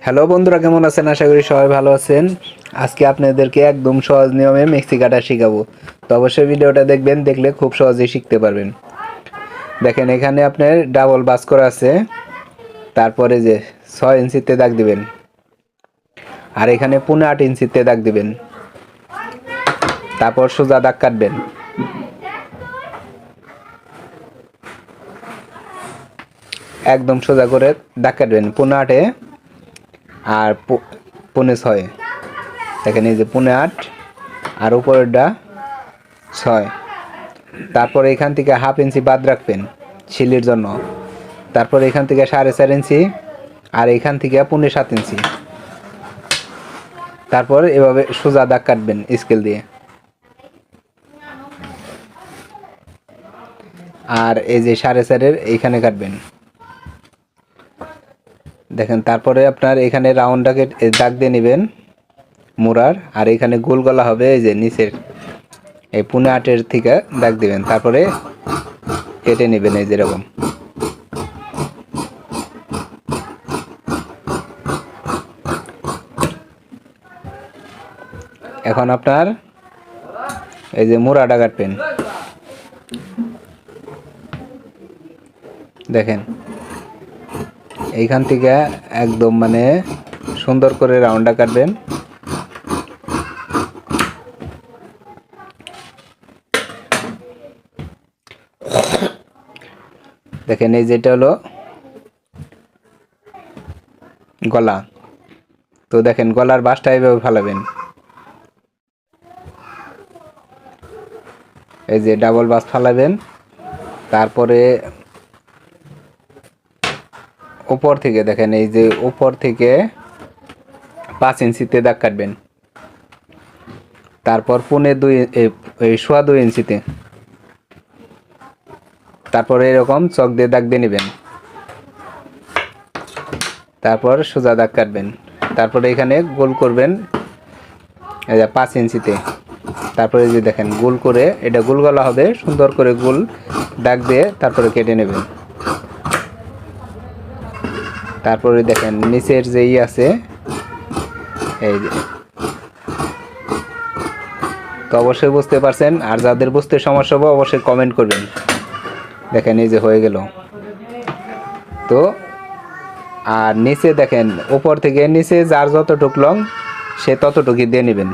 Hello বন্ধুরা, কেমন আছেন? আশা করি সবাই ভালো আছেন। আজকে আপনাদেরকে একদম সহজ নিয়মে মিক্সি কাটা শেখাবো। তো অবশ্যই ভিডিওটা দেখবেন, দেখলে খুব সহজেই শিখতে পারবেন। দেখেন, এখানে আপনার ডাবল বাস করা আছে, তারপরে যে 6 ইঞ্চিতে দাগ দিবেন, আর এখানে 8.5 ইঞ্চিতে দাগ দিবেন। তারপর সোজা দাগ কাটবেন। একদম সোজা করে দাগ কাটবেন 8.5-এ আর 6.5। দেখেন, এই যে 8.5 আর উপরেরটা 6। তারপরে এখান থেকে 1/2 ইঞ্চি বাদ রাখবেন শিলির জন্য। তারপর এখান থেকে 4.5 ইঞ্চি আর এখান থেকে 7.5 ইঞ্চি। তারপর এভাবে সোজা দাগ কাটবেন স্কেল দিয়ে। আর এই যে 4.5-এর এইখানে কাটবেন। দেখেন, তারপরে আপনার এখানে রাউন্ডটাকে দাগ দিয়ে নেবেন মোড়ার, আর এখানে গোল গলা হবে এই যে নিচের এই 8.5-এর থেকে দাগ দিবেন। তারপরে কেটে নেবেন এই যেরকম। এখন আপনার এই যে মোড়াটা কাটবেন। দেখেন, এইখান থেকে একদম মানে সুন্দর করে রাউন্ডটা কাটবেন। দেখেন, এই যেটা হলো গলা। তো দেখেন, গলার বাসটা এইভাবে ফালাবেন। এই যে ডাবল বাস ফালাবেন। তারপরে উপর থেকে দেখেন, এই যে উপর থেকে 5 ইঞ্চিতে দাগ কাটবেন। তারপর 2.25 ইঞ্চিতে। তারপরে এরকম চক দিয়ে দাগ দিয়ে নেবেন। তারপর সোজা দাগ কাটবেন। তারপরে এখানে গোল করবেন এই যে 5 ইঞ্চিতে। তারপরে যে দেখেন, গোল করে এটা গোল গলা হবে, সুন্দর করে গোল দাগ দিয়ে তারপরে কেটে নেবেন। তারপরে দেখেন নিচের যেই আছে এই যে। তো অবশ্যই বুঝতে পারছেন, আর যাদের বুঝতে সমস্যা হবে অবশ্যই কমেন্ট করবেন। দেখেন, এই যে হয়ে গেল। তো আর নিচে দেখেন, উপর থেকে নিচে যার যতটুক লং সে ততটুকুই দিয়ে নেবেন।